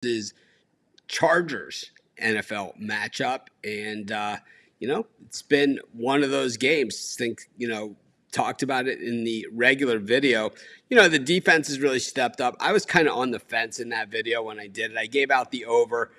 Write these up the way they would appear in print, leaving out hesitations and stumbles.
is Chargers NFL matchup, and it's been one of those games. I think talked about it in the regular video. The defense has really stepped up. I was kind of on the fence in that video when I did it. I gave out the over.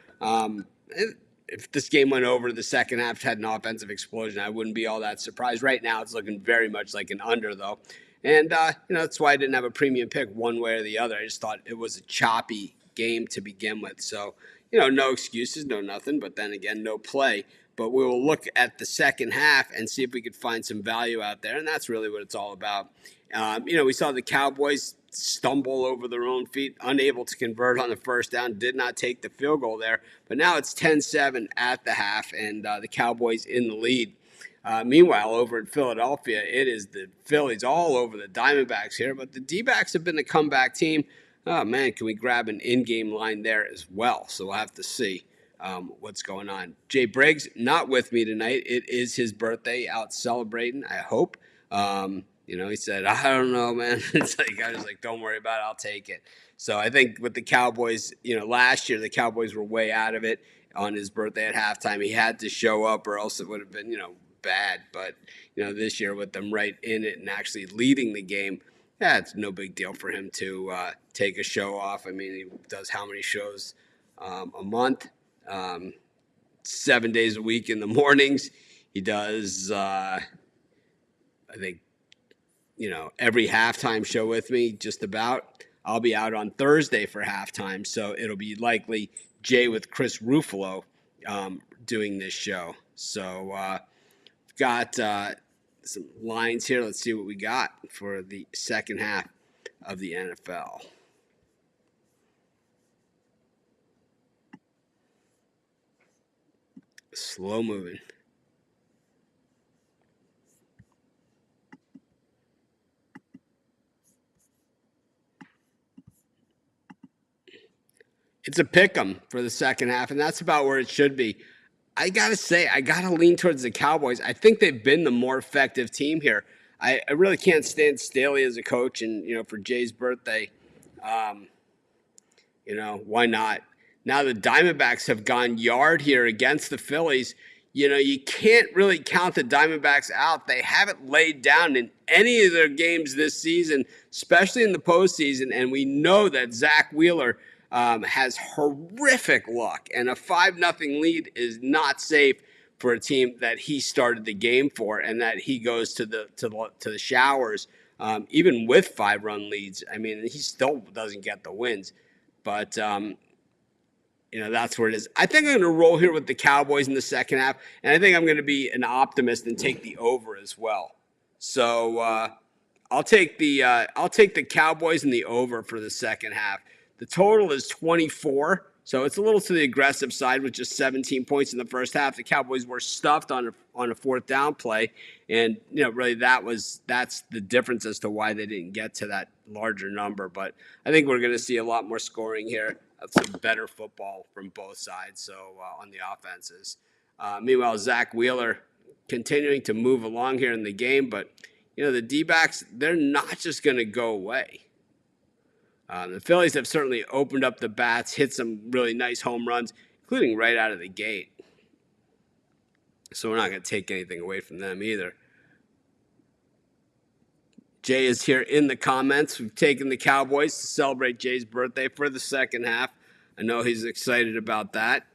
If this game went over, the second half had an offensive explosion, I wouldn't be all that surprised. Right now, it's looking very much like an under, though. And, that's why I didn't have a premium pick one way or the other. I just thought it was a choppy game to begin with. So, no excuses, no nothing, but then again, no play. But we will look at the second half and see if we could find some value out there, and that's really what it's all about. We saw the Cowboys stumble over their own feet, unable to convert on the first down, did not take the field goal there. But now it's 10-7 at the half, and the Cowboys in the lead. Meanwhile, over in Philadelphia, it is the Phillies all over the Diamondbacks here, but the D-backs have been a comeback team. Oh, man, can we grab an in-game line there as well? So we'll have to see what's going on. Jay Briggs, not with me tonight. It is his birthday, out celebrating, I hope. He said, I don't know, man. I was like, don't worry about it. I'll take it. So I think with the Cowboys, last year the Cowboys were way out of it on his birthday at halftime. He had to show up or else it would have been, bad. But, this year with them right in it and actually leading the game, it's no big deal for him to take a show off. I mean, he does how many shows a month? 7 days a week in the mornings. He does, I think, every halftime show with me, just about. I'll be out on Thursday for halftime, so it'll be likely Jay with Chris Ruffolo doing this show. So we've got some lines here. Let's see what we got for the second half of the NFL. Slow moving. It's a pick 'em for the second half, and that's about where it should be. I got to say, I got to lean towards the Cowboys. I think they've been the more effective team here. I really can't stand Staley as a coach, and, for Jay's birthday, why not? Now the Diamondbacks have gone yard here against the Phillies. You can't really count the Diamondbacks out. They haven't laid down in any of their games this season, especially in the postseason, and we know that Zach Wheeler has horrific luck, and a 5-0 lead is not safe for a team that he started the game for, and that he goes to the showers, even with 5-run leads. I mean, he still doesn't get the wins, but that's where it is. I think I'm going to roll here with the Cowboys in the second half, and I think I'm going to be an optimist and take the over as well. So I'll take the Cowboys and the over for the second half. The total is 24, so it's a little to the aggressive side with just 17 points in the first half. The Cowboys were stuffed on a fourth down play, and really that's the difference as to why they didn't get to that larger number. But I think we're going to see a lot more scoring here, some better football from both sides. So on the offenses, meanwhile Zach Wheeler continuing to move along here in the game, but the D-backs, they're not just going to go away. The Phillies have certainly opened up the bats, hit some really nice home runs, including right out of the gate. So we're not going to take anything away from them either. Jay is here in the comments. We've taken the Cowboys to celebrate Jay's birthday for the second half. I know he's excited about that.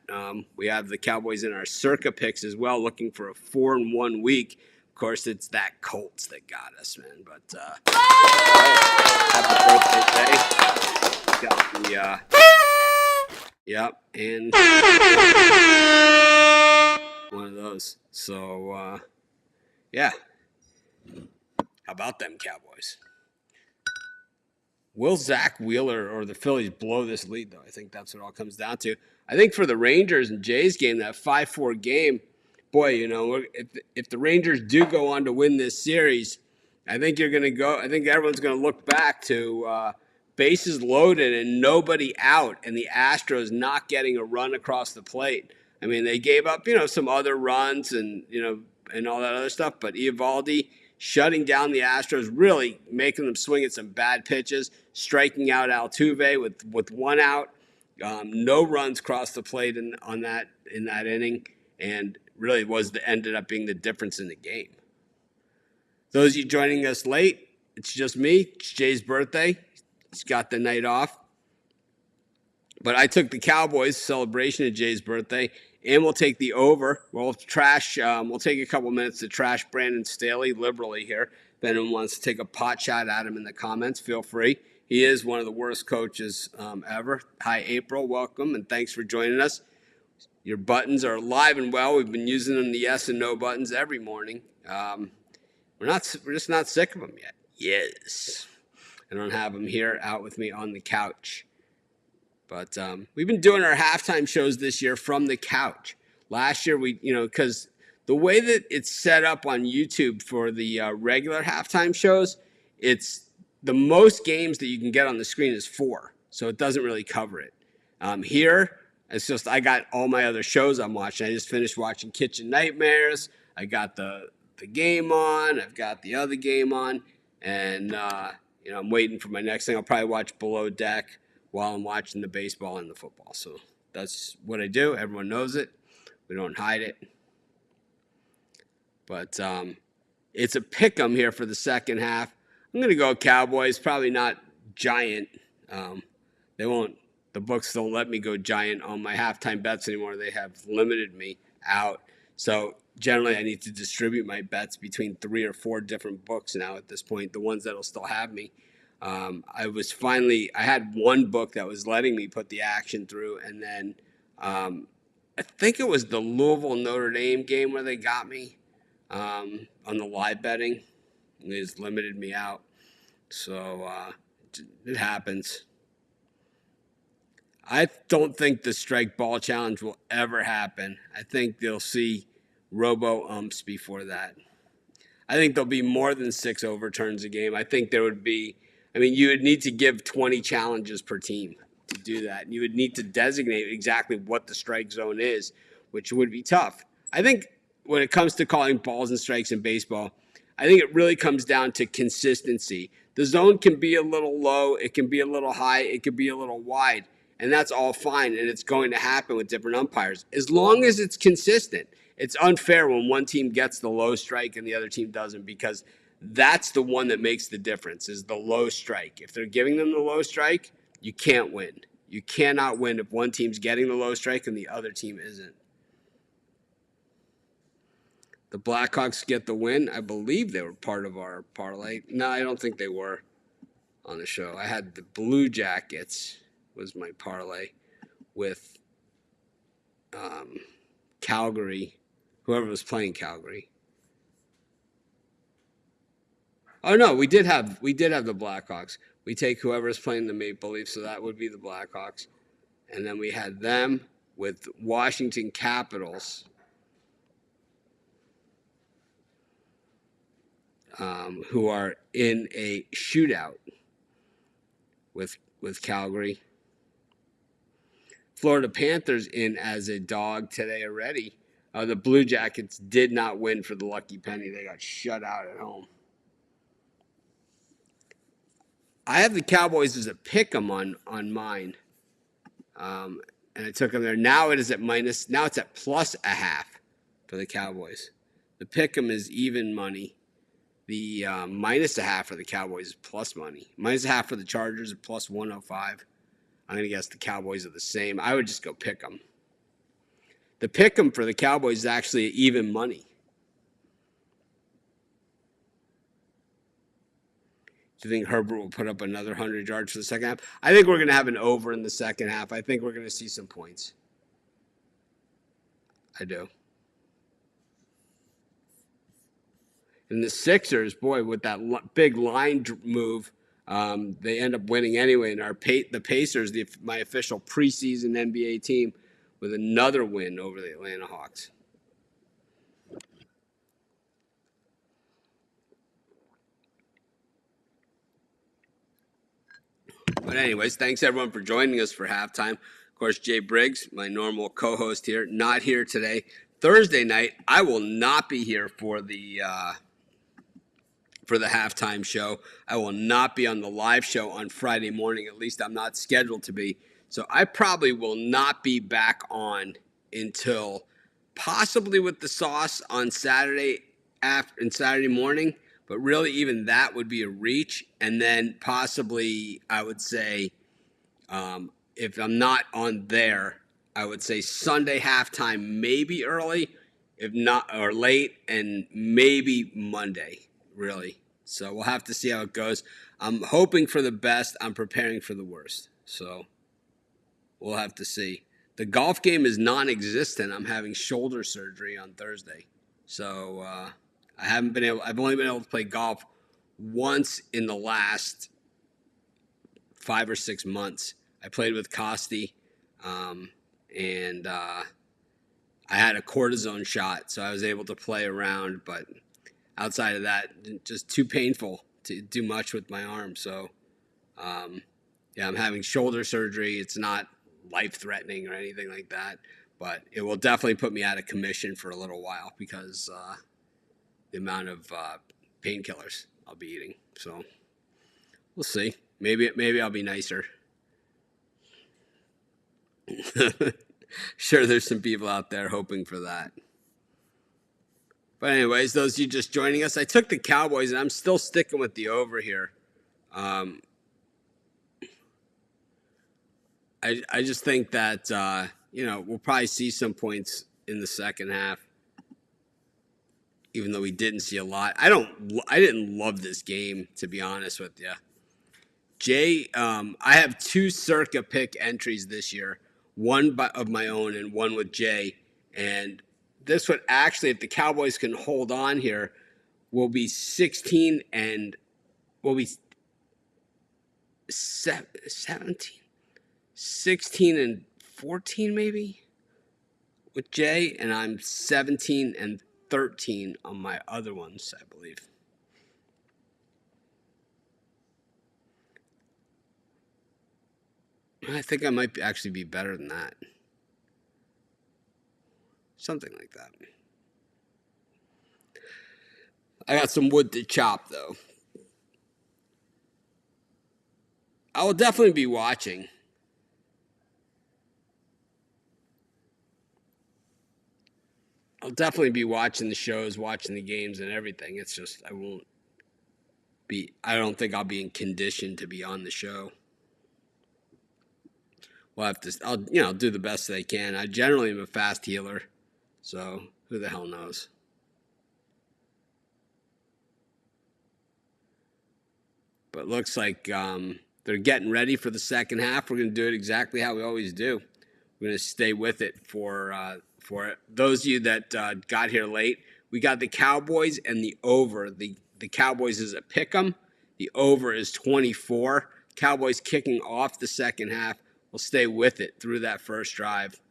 We have the Cowboys in our circa picks as well, looking for a 4-1 week. Of course, it's that Colts that got us, man. But happy birthday, Jay. Got the yep, and one of those. So yeah. How about them Cowboys? Will Zach Wheeler or the Phillies blow this lead, though? I think that's what it all comes down to. I think for the Rangers and Jays game, that 5-4 game, boy, if the Rangers do go on to win this series, I think everyone's going to look back to bases loaded and nobody out, and the Astros not getting a run across the plate. I mean, they gave up, some other runs and all that other stuff, but Eovaldi shutting down the Astros, really making them swing at some bad pitches, striking out Altuve with one out. No runs crossed the plate in that inning, and really ended up being the difference in the game. Those of you joining us late, it's just me. It's Jay's birthday. He's got the night off. But I took the Cowboys celebration of Jay's birthday, and we'll take the over. We'll trash. We'll take a couple minutes to trash Brandon Staley liberally here. If anyone wants to take a pot shot at him in the comments, feel free. He is one of the worst coaches ever. Hi, April. Welcome, and thanks for joining us. Your buttons are alive and well. We've been using them, the yes and no buttons, every morning. We're just not sick of them yet. Yes. I don't have them here out with me on the couch. But we've been doing our halftime shows this year from the couch. Last year, because the way that it's set up on YouTube for the regular halftime shows, it's the most games that you can get on the screen is 4. So it doesn't really cover it. Here, it's just I got all my other shows I'm watching. I just finished watching Kitchen Nightmares. I got the game on. I've got the other game on. And, I'm waiting for my next thing. I'll probably watch Below Deck while I'm watching the baseball and the football. So that's what I do. Everyone knows it. We don't hide it. But it's a pick 'em here for the second half. I'm going to go Cowboys. Probably not giant. The books don't let me go giant on my halftime bets anymore. They have limited me out. So generally I need to distribute my bets between 3 or 4 different books now at this point, the ones that'll still have me. I had one book that was letting me put the action through, and then I think it was the Louisville Notre Dame game where they got me on the live betting. It just limited me out. So it happens. I don't think the strike ball challenge will ever happen. I think they'll see robo-umps before that. I think there'll be more than 6 overturns a game. I think there would be, you would need to give 20 challenges per team to do that. And you would need to designate exactly what the strike zone is, which would be tough. I think when it comes to calling balls and strikes in baseball, I think it really comes down to consistency. The zone can be a little low, it can be a little high, it can be a little wide, and that's all fine, and it's going to happen with different umpires. As long as it's consistent. It's unfair when one team gets the low strike and the other team doesn't, because that's the one that makes the difference, is the low strike. If they're giving them the low strike, you can't win. You cannot win if one team's getting the low strike and the other team isn't. The Blackhawks get the win. I believe they were part of our parlay. No, I don't think they were on the show. I had the Blue Jackets was my parlay with Calgary, whoever was playing Calgary. Oh no, we did have the Blackhawks. We take whoever's playing the Maple Leafs, so that would be the Blackhawks. And then we had them with Washington Capitals, who are in a shootout with Calgary. Florida Panthers in as a dog today already. The Blue Jackets did not win for the lucky penny. They got shut out at home. I have the Cowboys as a pick 'em on mine. And I took them there. Now it is at minus. Now it's at plus a half for the Cowboys. The pick 'em is even money. The minus a half for the Cowboys is plus money. Minus a half for the Chargers is plus 105. I'm going to guess the Cowboys are the same. I would just go pick 'em. The pick 'em for the Cowboys is actually even money. Do you think Herbert will put up another 100 yards for the second half? I think we're going to have an over in the second half. I think we're going to see some points. I do. And the Sixers, boy, with that big line move, they end up winning anyway. And the Pacers, my official preseason NBA team, with another win over the Atlanta Hawks. But anyways, thanks everyone for joining us for halftime. Of course, Jay Briggs, my normal co-host here, not here today. Thursday night, I will not be here for the halftime show. I will not be on the live show on Friday morning. At least I'm not scheduled to be. So I probably will not be back on until possibly with the sauce on Saturday after and Saturday morning. But really, even that would be a reach. And then possibly, I would say, if I'm not on there, I would say Sunday halftime, maybe early, if not, or late, and maybe Monday, really. So we'll have to see how it goes. I'm hoping for the best. I'm preparing for the worst. So we'll have to see. The golf game is non-existent. I'm having shoulder surgery on Thursday. So I've only been able to play golf once in the last 5 or 6 months. I played with Costi, and I had a cortisone shot, so I was able to play around. But outside of that, just too painful to do much with my arm. So, yeah, I'm having shoulder surgery. It's not life-threatening or anything like that, but it will definitely put me out of commission for a little while because the amount of painkillers I'll be eating. So we'll see. Maybe I'll be nicer. Sure, there's some people out there hoping for that. But anyways, those of you just joining us, I took the Cowboys, and I'm still sticking with the over here. I just think that we'll probably see some points in the second half, even though we didn't see a lot. I didn't love this game, to be honest with you. Jay, I have two circa pick entries this year, one of my own and one with Jay. And this would actually, if the Cowboys can hold on here, will be 16 and will be 17, 16 and 14 maybe with Jay. And I'm 17 and 13 on my other ones, I believe. I think I might actually be better than that. Something like that. I got some wood to chop, though. I will definitely be watching. I'll definitely be watching the shows, watching the games, and everything. It's just I don't think I'll be in condition to be on the show. I'll do the best that I can. I generally am a fast healer, so who the hell knows? But it looks like they're getting ready for the second half. We're going to do it exactly how we always do. We're going to stay with it for those of you that got here late. We got the Cowboys and the over. The Cowboys is a pick 'em. The over is 24. Cowboys kicking off the second half. We'll stay with it through that first drive.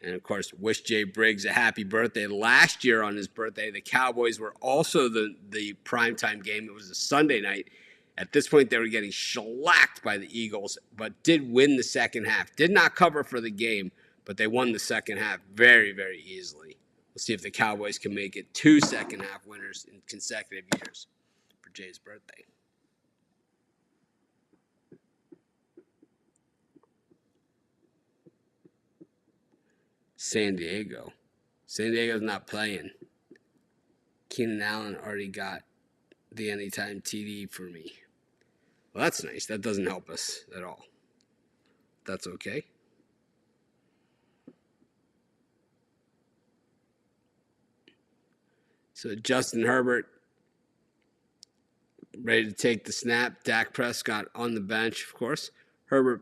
And, of course, wish Jay Briggs a happy birthday. Last year on his birthday, the Cowboys were also the primetime game. It was a Sunday night. At this point, they were getting shellacked by the Eagles, but did win the second half. Did not cover for the game, but they won the second half very, very easily. We'll see if the Cowboys can make it 2 second-half winners in consecutive years for Jay's birthday. San Diego. San Diego's not playing. Keenan Allen already got the anytime TD for me. Well, that's nice. That doesn't help us at all. That's okay. So Justin Herbert ready to take the snap. Dak Prescott on the bench, of course. Herbert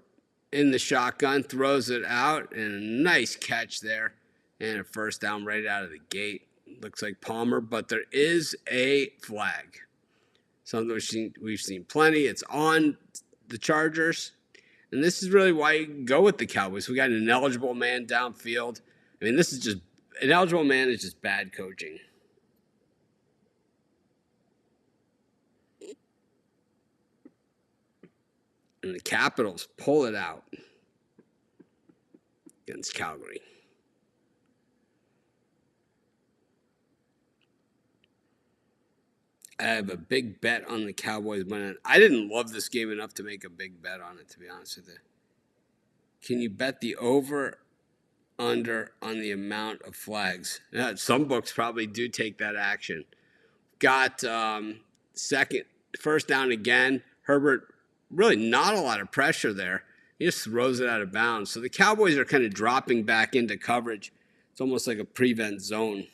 in the shotgun, throws it out, and a nice catch there. And a first down right out of the gate. Looks like Palmer, but there is a flag. Something we've seen plenty. It's on the Chargers. And this is really why you can go with the Cowboys. We got an ineligible man downfield. I mean, this is just an eligible man is just bad coaching. And the Capitals pull it out against Calgary. I have a big bet on the Cowboys winning. I didn't love this game enough to make a big bet on it, to be honest with you. Can you bet the over under on the amount of flags? Yeah, some books probably do take that action. Got second, first down again. Herbert, really not a lot of pressure there. He just throws it out of bounds. So the Cowboys are kind of dropping back into coverage. It's almost like a prevent zone.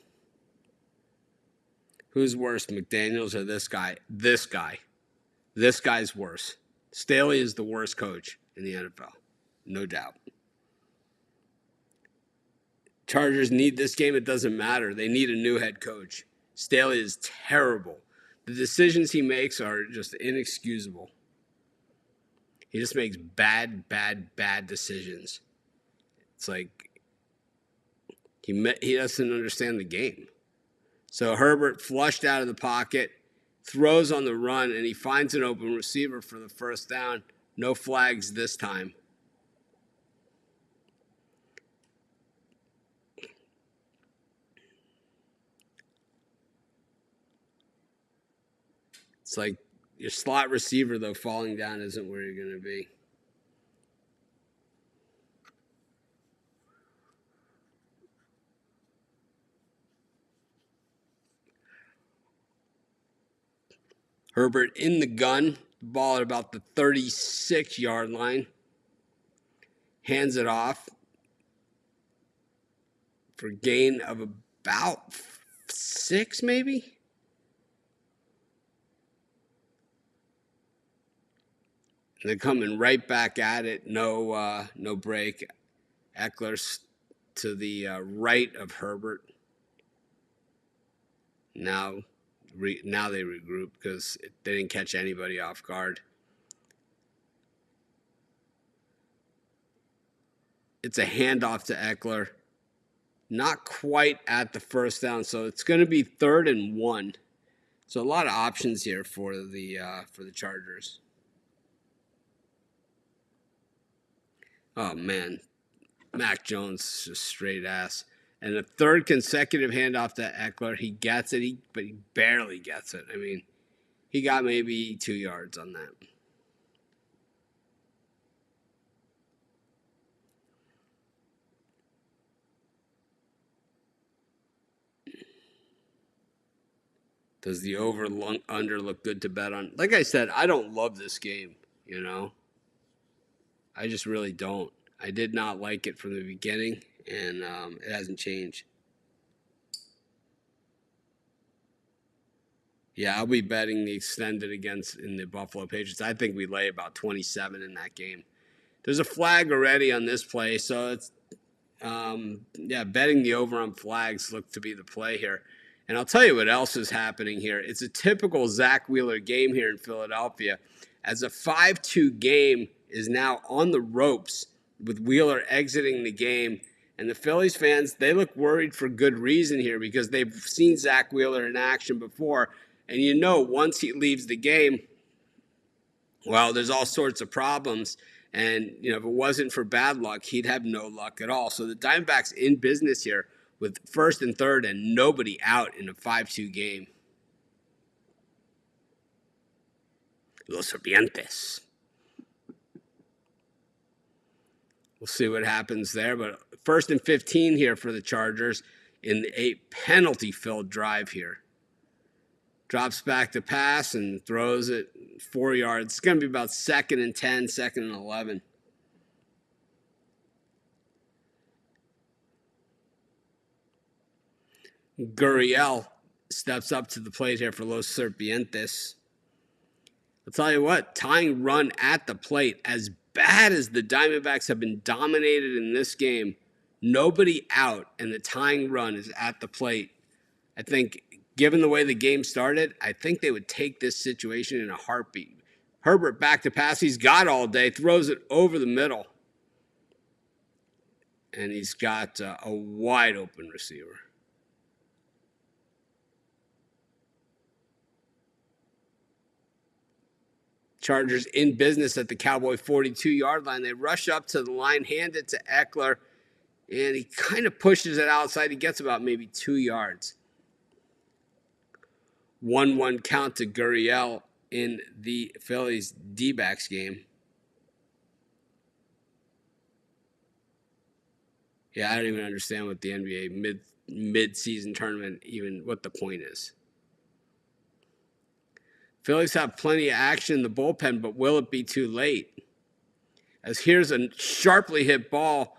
Who's worse, McDaniels or this guy? This guy. This guy's worse. Staley is the worst coach in the NFL, no doubt. Chargers need this game. It doesn't matter. They need a new head coach. Staley is terrible. The decisions he makes are just inexcusable. He just makes bad decisions. It's like he doesn't understand the game. So Herbert flushed out of the pocket, throws on the run, and he finds an open receiver for the first down. No flags this time. It's like your slot receiver, though, falling down isn't where you're going to be. Herbert in the gun, the ball at about the 36-yard line. Hands it off for gain of about 6, maybe? They're coming right back at it. No break. Eckler's to the right of Herbert. Now they regroup because they didn't catch anybody off guard. It's a handoff to Eckler. Not quite at the first down, so it's going to be 3rd and 1. So a lot of options here for the Chargers. Oh man, Mac Jones is just straight ass. And a third consecutive handoff to Eckler. He gets it, but he barely gets it. I mean, he got maybe 2 yards on that. Does the over-under look good to bet on? Like I said, I don't love this game, you know. I just really don't. I did not like it from the beginning, and it hasn't changed. Yeah, I'll be betting the extended in the Buffalo Patriots. I think we lay about 27 in that game. There's a flag already on this play, so it's betting the over on flags look to be the play here. And I'll tell you what else is happening here. It's a typical Zach Wheeler game here in Philadelphia, as a 5-2 game is now on the ropes with Wheeler exiting the game. And the Phillies fans, they look worried for good reason here because they've seen Zach Wheeler in action before. And you know, once he leaves the game, well, there's all sorts of problems. And, you know, if it wasn't for bad luck, he'd have no luck at all. So the Diamondbacks in business here with 1st and 3rd and nobody out in a 5-2 game. Los Serpientes. We'll see what happens there. But 1st and 15 here for the Chargers in a penalty-filled drive here. Drops back to pass and throws it 4 yards. It's going to be about 2nd and 10, 2nd and 11. Gurriel steps up to the plate here for Los Serpientes. I'll tell you what, tying run at the plate, as bad as the Diamondbacks have been dominated in this game, nobody out and the tying run is at the plate. I think, given the way the game started, I think they would take this situation in a heartbeat. Herbert back to pass. He's got all day, throws it over the middle. And he's got a wide open receiver. Chargers in business at the Cowboy 42-yard line. They rush up to the line, hand it to Eckler, and he kind of pushes it outside. He gets about maybe 2 yards. 1-1 count to Gurriel in the Phillies D-backs game. Yeah, I don't even understand what the NBA mid-season tournament, even what the point is. Phillies have plenty of action in the bullpen, but will it be too late? As here's a sharply hit ball.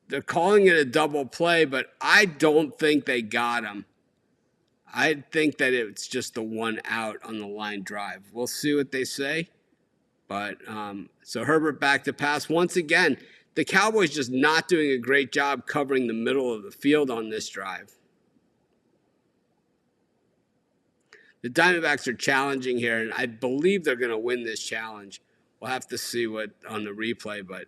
They're calling it a double play, but I don't think they got him. I think that it's just the one out on the line drive. We'll see what they say. But so Herbert back to pass. Once again, the Cowboys just not doing a great job covering the middle of the field on this drive. The Diamondbacks are challenging here, and I believe they're going to win this challenge. We'll have to see what on the replay, but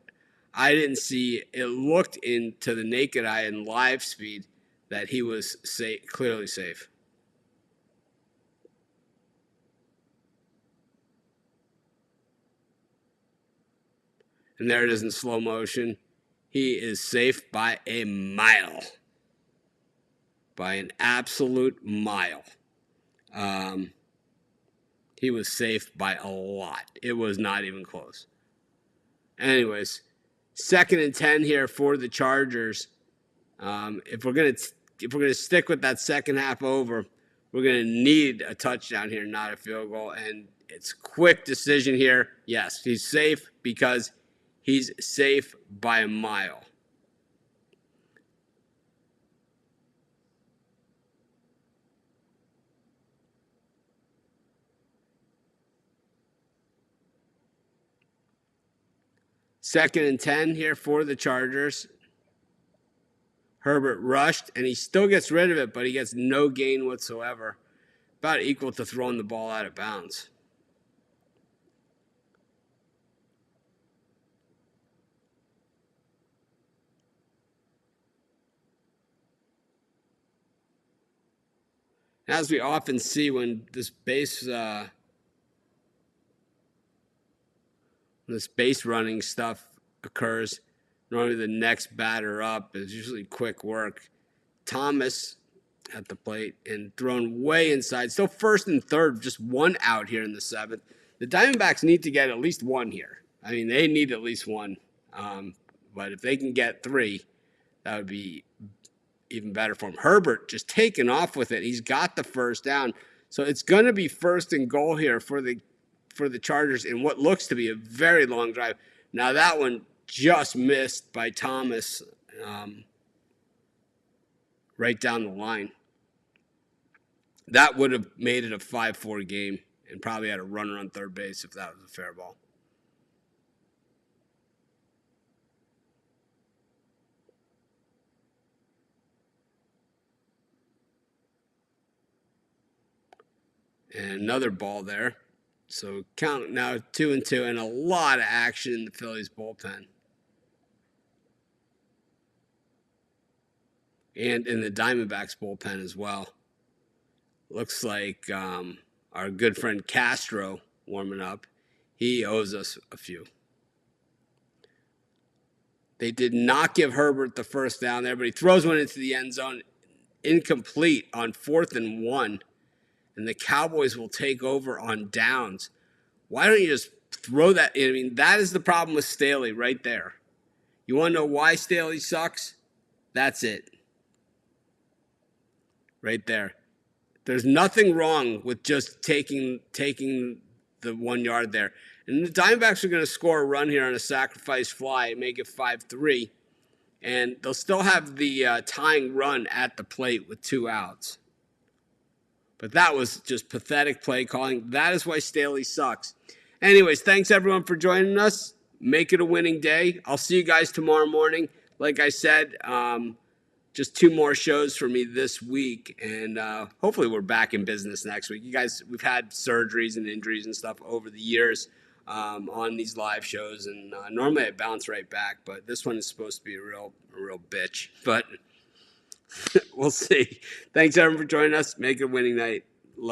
I didn't see it. Looked into the naked eye and live speed that he was safe, clearly safe. And there it is in slow motion. He is safe by a mile. By an absolute mile. He was safe by a lot. It was not even close. Anyways, 2nd and 10 here for the Chargers. If we're gonna stick with that second half over, we're gonna need a touchdown here, not a field goal. And it's a quick decision here. Yes, he's safe because he's safe by a mile. Second and 10 here for the Chargers. Herbert rushed, and he still gets rid of it, but he gets no gain whatsoever. About equal to throwing the ball out of bounds. As we often see when this base running stuff occurs, normally the next batter up is usually quick work. Thomas at the plate and thrown way inside. Still 1st and 3rd, just one out here in the 7th. The Diamondbacks need to get at least one here. I mean, they need at least one. But if they can get 3, that would be even better for him. Herbert just taking off with it. He's got the first down. So it's going to be 1st and goal here for the Chargers in what looks to be a very long drive. Now that one just missed by Thomas right down the line. That would have made it a 5-4 game and probably had a runner on third base if that was a fair ball. And another ball there. So count now 2-2 and a lot of action in the Phillies bullpen. And in the Diamondbacks bullpen as well. Looks like our good friend Castro warming up. He owes us a few. They did not give Herbert the first down there, but he throws one into the end zone, incomplete on 4th and 1. And the Cowboys will take over on downs. Why don't you just throw that? I mean, that is the problem with Staley right there. You want to know why Staley sucks? That's it. Right there. There's nothing wrong with just taking the 1 yard there. And the Diamondbacks are going to score a run here on a sacrifice fly and make it 5-3. And they'll still have the tying run at the plate with 2 outs. But that was just pathetic play calling. That is why Staley sucks. Anyways, thanks everyone for joining us. Make it a winning day. I'll see you guys tomorrow morning. Like I said, just 2 more shows for me this week. And hopefully we're back in business next week. You guys, we've had surgeries and injuries and stuff over the years on these live shows. And normally I bounce right back. But this one is supposed to be a real bitch. But we'll see. Thanks everyone for joining us. Make it a winning night.